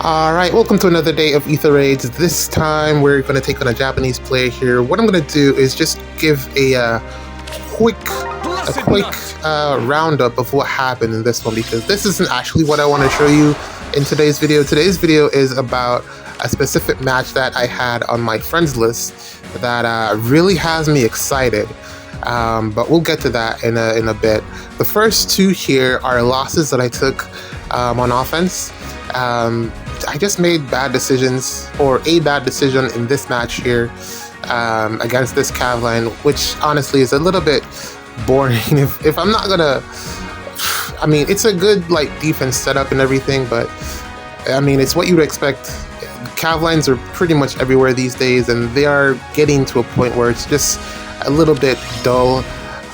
Alright, welcome to another day of Ether Raids. This time we're going to take on a Japanese player here. What I'm going to do is just give a quick roundup of what happened in this one, because this isn't actually what I want to show you in today's video. Today's video is about a specific match that I had on my friends list that really has me excited. But we'll get to that in a bit. The first two here are losses that I took on offense. I just made bad decisions, or a bad decision in this match here against this Cav line, which honestly is a little bit boring. If I'm not gonna, I mean, it's a good like defense setup and everything, but I mean, it's what you'd expect. Cav lines are pretty much everywhere these days, and they are getting to a point where it's just a little bit dull.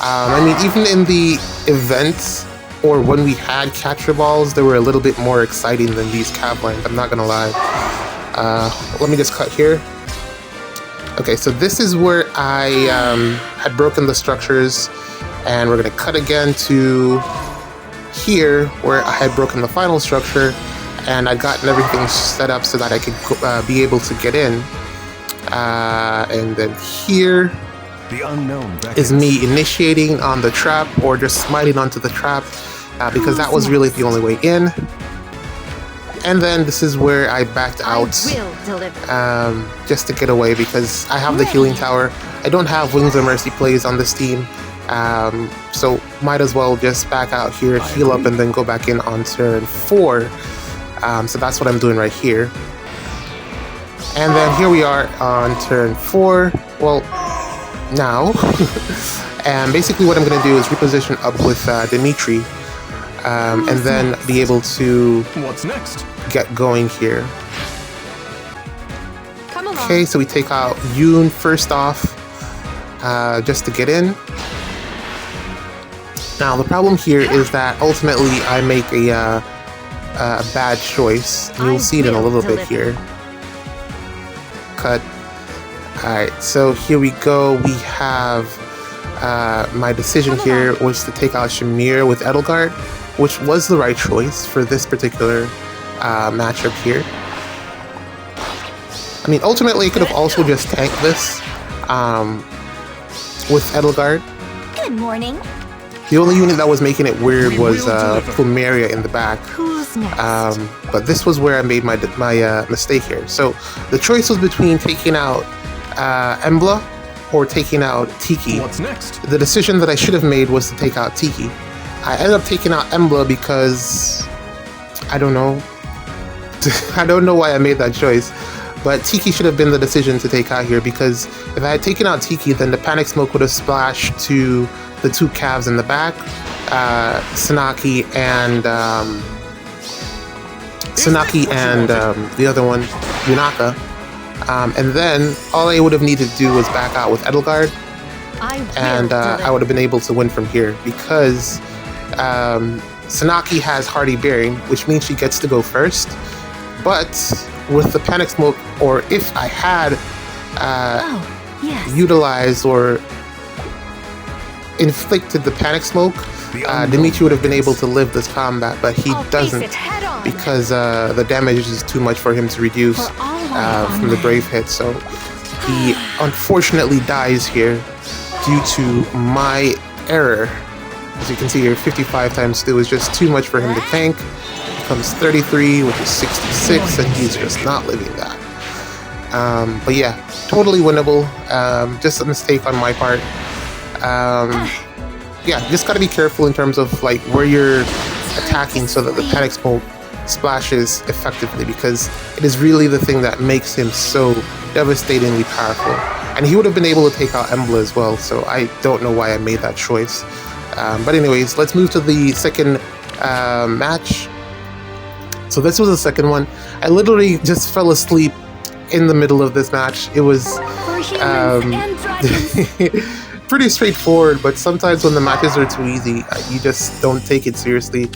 I mean, even in the events or when we had capture balls, they were a little bit more exciting than these Cav lines, I'm not gonna lie. Let me just cut here. Okay, so this is where I had broken the structures, and we're gonna cut again to here where I had broken the final structure, and I gotten everything set up so that I could be able to get in. And then here the unknown is me initiating on the trap, or just smiting onto the trap, because that was really the only way in. And then this is where I backed out just to get away, because I have the healing tower. I don't have Wings of Mercy plays on this team, so might as well just back out here, heal up, and then go back in on turn 4. So that's what I'm doing right here. And then here we are on turn 4. Well, now. And basically what I'm going to do is reposition up with Dimitri, and then be able to get going here. Okay, so we take out Yoon first off, just to get in. Now the problem here is that ultimately I make a bad choice, and you'll see it in a little bit here. Cut. Alright, so here we go. We have my decision here was to take out Shamir with Edelgard, which was the right choice for this particular matchup here. I mean, ultimately, I could have also just tanked this with Edelgard. Good morning. The only unit that was making it weird was Plumeria in the back. But this was where I made my mistake here. So the choice was between taking out Embla or taking out Tiki. What's next? The decision that I should have made was to take out Tiki. I ended up taking out Embla because I don't know. I don't know why I made that choice, but Tiki should have been the decision to take out here, because if I had taken out Tiki, then the Panic Smoke would have splashed to the two Cavs in the back, Sanaki and the other one, Yunaka. And then all I would have needed to do was back out with Edelgard, and I would have been able to win from here, because Sanaki has Hardy Bearing, which means she gets to go first. But with the Panic Smoke, or if I had utilized or inflicted the Panic Smoke, Dimitri would have been able to live this combat, but he doesn't, because the damage is too much for him to reduce from the Brave hit. So he unfortunately dies here due to my error. As you can see here, 55 times 2 is just too much for him to tank. Becomes 33, which is 66, and he's just not living that. But yeah, totally winnable. Just a mistake on my part. Yeah, just gotta be careful in terms of like where you're attacking, so that the Panic Smoke splashes effectively, because it is really the thing that makes him so devastatingly powerful. And he would have been able to take out Embla as well, so I don't know why I made that choice. But anyways, let's move to the second match. So this was the second one. I literally just fell asleep in the middle of this match. It was pretty straightforward, but sometimes when the matches are too easy, you just don't take it seriously.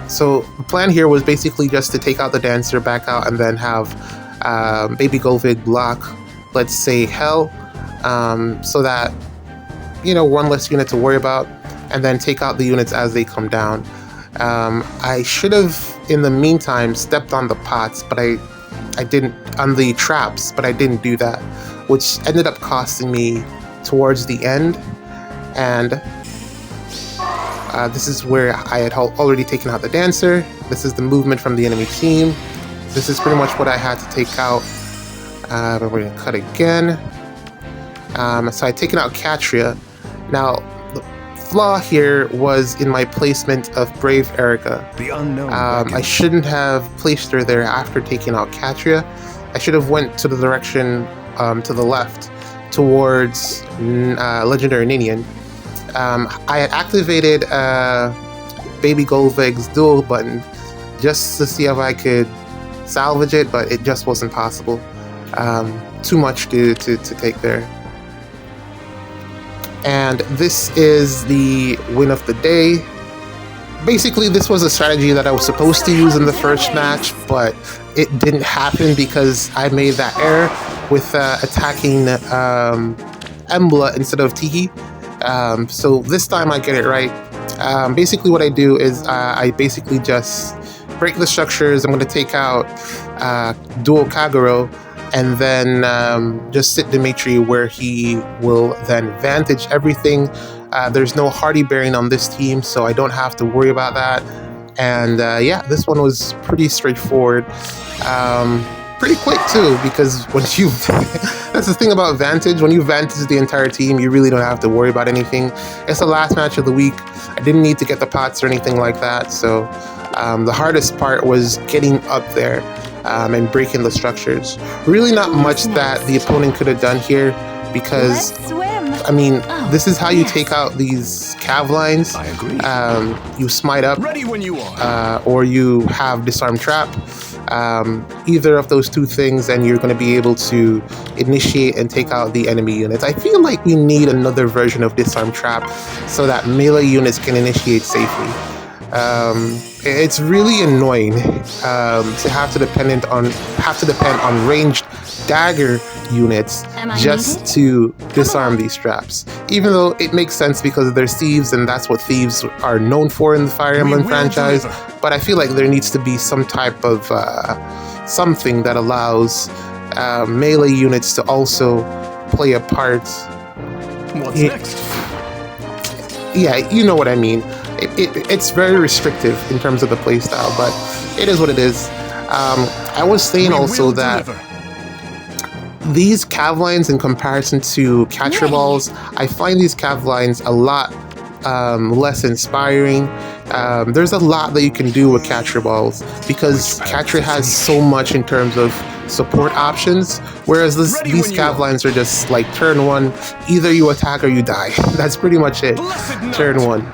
So the plan here was basically just to take out the Dancer, back out, and then have Baby Golvid block, let's say, Hell, so that, you know, one less unit to worry about, and then take out the units as they come down. I should have in the meantime, stepped on the pots, but I didn't, on the traps, but I didn't do that, which ended up costing me towards the end. And this is where I had already taken out the dancer. This is the movement from the enemy team. This is pretty much what I had to take out. But we're gonna cut again. So I'd taken out Katria. Now, the flaw here was in my placement of Brave Erica. The unknown. I shouldn't have placed her there after taking out Katria. I should have went to the direction to the left towards Legendary Ninian. I had activated Baby Goldvig's dual button just to see if I could salvage it, but it just wasn't possible. Too much to take there. And this is the win of the day. Basically, this was a strategy that I was supposed to use in the first match, but it didn't happen because I made that error with attacking Embla instead of Tiki. So this time I get it right. Basically what I do is I basically just break the structures. I'm going to take out Duo Kagero and then just sit Dimitri where he will then vantage everything. There's no Hardy bearing on this team, so I don't have to worry about that. And yeah, this one was pretty straightforward. Pretty quick too, because when you that's the thing about Vantage, when you Vantage the entire team, you really don't have to worry about anything. It's the last match of the week. I didn't need to get the pots or anything like that, so the hardest part was getting up there and breaking the structures. Really not much that the opponent could have done here, because I mean, this is how you take out these cav lines. I agree. You smite up, Ready when you are. or you have disarm trap. Either of those two things, and you're going to be able to initiate and take out the enemy units. I feel like we need another version of disarm trap so that melee units can initiate safely. It's really annoying to have to depend on ranged dagger units just to disarm these traps. Even though it makes sense because they're thieves and that's what thieves are known for in the Fire Emblem franchise, but I feel like there needs to be some type of something that allows melee units to also play a part. What's next? Yeah, you know what I mean. It's very restrictive in terms of the playstyle, but it is what it is. I was saying also that these cav lines in comparison to catcher balls, I find these cav lines a lot less inspiring. There's a lot that you can do with catcher balls because catcher has so much in terms of support options, whereas these cav lines are just like turn one, either you attack or you die. That's pretty much it. Turn one.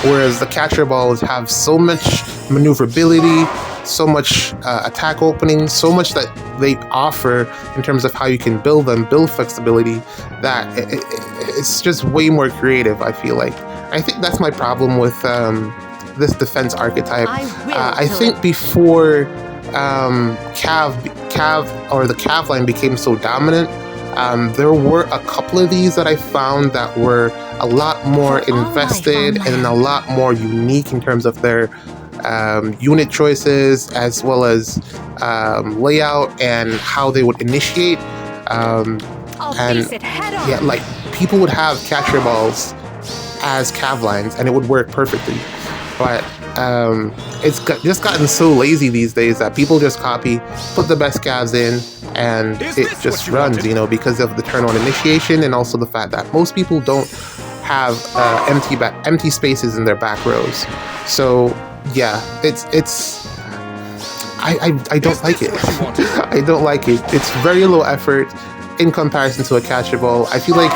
Whereas the catcher balls have so much maneuverability, so much attack opening, so much that they offer in terms of how you can build them, build flexibility, that it's just way more creative, I feel like. I think that's my problem with this defense archetype. I think before Cav or the Cav line became so dominant, there were a couple of these that I found that were a lot more invested and a lot more unique in terms of their unit choices, as well as layout and how they would initiate. And yeah, like people would have catcher balls as cav lines and it would work perfectly, but it's just gotten so lazy these days that people just copy, put the best cavs in, and it just runs, you know, because of the turn on initiation and also the fact that most people don't have empty spaces in their back rows. So yeah, I don't like it. I don't like it. It's very low effort in comparison to a catcher ball. I feel like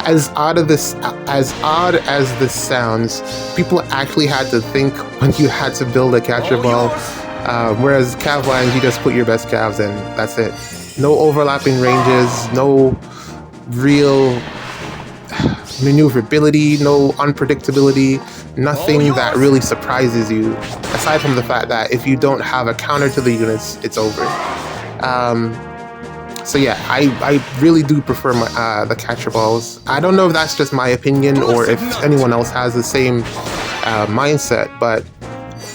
as odd as this sounds, people actually had to think when you had to build a catcher ball. Whereas cav lines, you just put your best calves in. That's it. No overlapping ranges, no real maneuverability, no unpredictability, nothing that really surprises you, aside from the fact that if you don't have a counter to the units, it's over. So yeah, I really do prefer the catcher balls. I don't know if that's just my opinion or if anyone else has the same mindset, but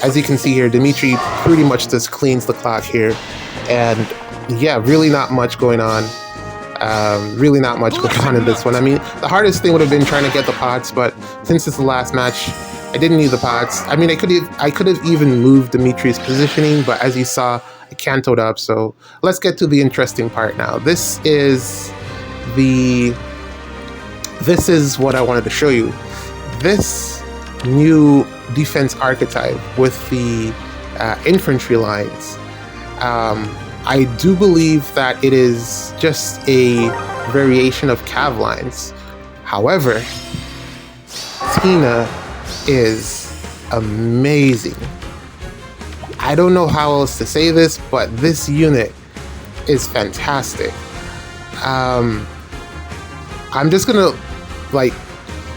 as you can see here, Dimitri pretty much just cleans the clock here. And yeah, really not much going on. Really not much going on in this one. I mean, the hardest thing would have been trying to get the pots, but since it's the last match, I didn't need the pots. I mean, I could have even moved Dimitri's positioning, but as you saw, I cantoed up. So let's get to the interesting part now. This is what I wanted to show you. This new defense archetype with the infantry lines. I do believe that it is just a variation of cav lines. However, Tina is amazing. I don't know how else to say this, but this unit is fantastic. I'm just gonna, like,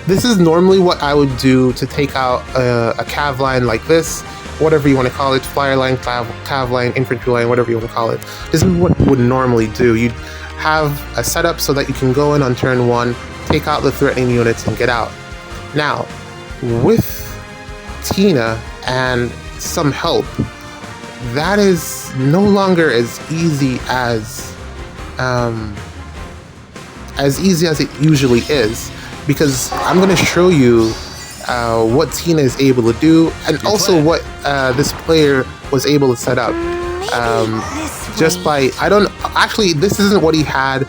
this is normally what I would do to take out a cav line like this, whatever you want to call it, flyer line, cav line, infantry line, whatever you want to call it. This is what you would normally do. You'd have a setup so that you can go in on turn 1, take out the threatening units, and get out. Now, with Tina and some help, that is no longer as easy as it usually is, because I'm going to show you what Tina is able to do, and also what this player was able to set up. Just by, this isn't what he had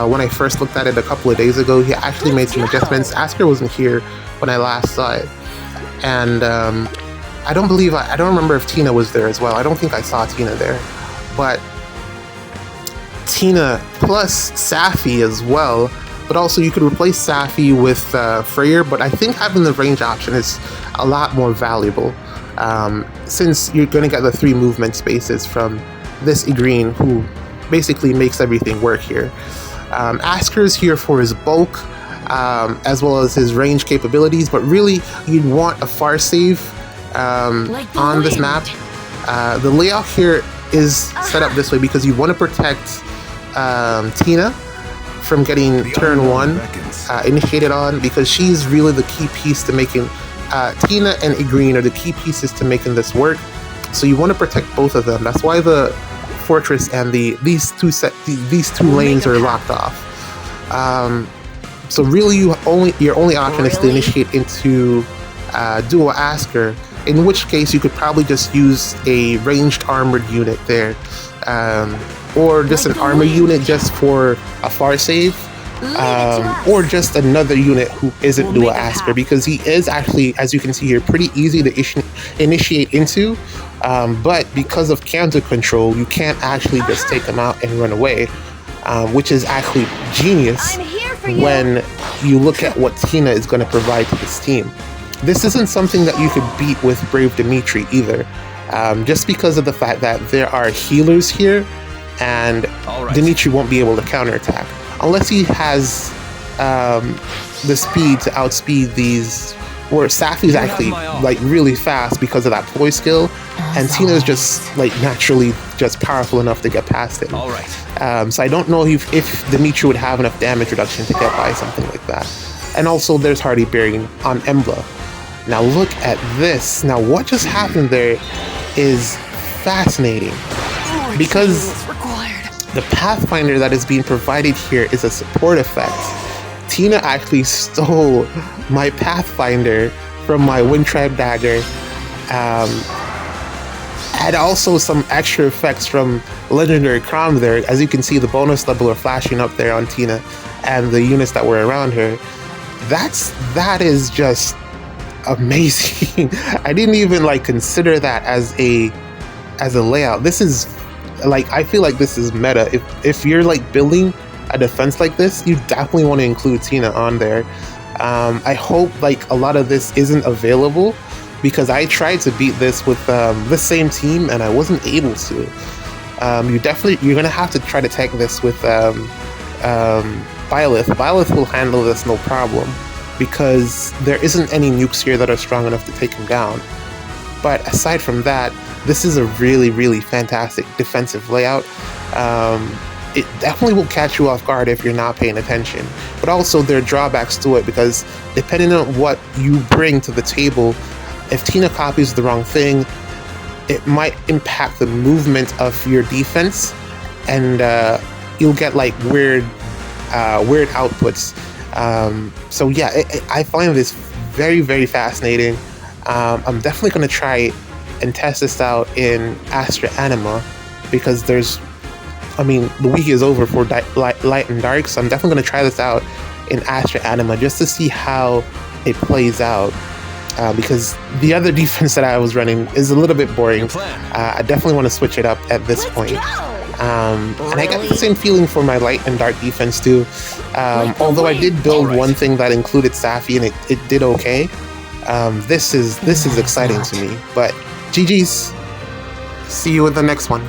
when I first looked at it a couple of days ago. He actually made some adjustments. Asker wasn't here when I last saw it, and I don't remember if Tina was there as well. I don't think I saw Tina there, but Tina plus Safi as well. But also you could replace Safi with Freyr, but I think having the range option is a lot more valuable, since you're going to get the 3 movement spaces from this Igreen, who basically makes everything work here. Asker's here for his bulk, as well as his range capabilities, but really you'd want a far save on this map. The layout here is set up this way because you want to protect Tina from getting turn 1 initiated on, because she's really the key piece to making Tina and Igreen are the key pieces to making this work. So you want to protect both of them. That's why the fortress and these two lanes are locked off. So really your only option is to initiate into duo Asker, in which case you could probably just use a ranged armored unit there, or just an armor unit just for a far save, or just another unit who isn't duo Asker, because he is actually, as you can see here, pretty easy to initiate into, but because of counter control, you can't actually just take him out and run away, which is actually genius when you look at what Tina is going to provide to this team. This isn't something that you could beat with Brave Dimitri either, just because of the fact that there are healers here, and Dimitri won't be able to counterattack unless he has the speed to outspeed these. Where Safi's actually like really fast because of that ploy skill, and Tina's just like naturally just powerful enough to get past it. So I don't know if Dimitri would have enough damage reduction to get by something like that. And also there's Hardy Bearing on Embla. Now look at this. Now what just happened there is fascinating, because the Pathfinder that is being provided here is a support effect. Tina actually stole my Pathfinder from my Wind Tribe Dagger, and also some extra effects from Legendary Crom there. As you can see, the bonus level are flashing up there on Tina and the units that were around her. That is just amazing. I didn't even like consider that as a layout. This is like, I feel like this is meta. If you're like building a defense like this, you definitely want to include Tina on there. I hope like a lot of this isn't available, because I tried to beat this with the same team and I wasn't able to. You're gonna have to try to tech this with Byleth. Byleth will handle this no problem, because there isn't any nukes here that are strong enough to take him down. But aside from that, this is a really, really fantastic defensive layout. It definitely will catch you off guard if you're not paying attention. But also there are drawbacks to it, because depending on what you bring to the table, if Tina copies the wrong thing, it might impact the movement of your defense, and you'll get like weird outputs. So yeah, I find this very, very fascinating. I'm definitely going to try and test this out in Astra Anima, because the week is over for Light and Dark, so I'm definitely going to try this out in Astra Anima just to see how it plays out. Because the other defense that I was running is a little bit boring. I definitely want to switch it up at this point. And I got the same feeling for my Light and Dark defense too. Although I did build one thing that included Safi, and it did okay. This is exciting to me. But GG's. See you in the next one.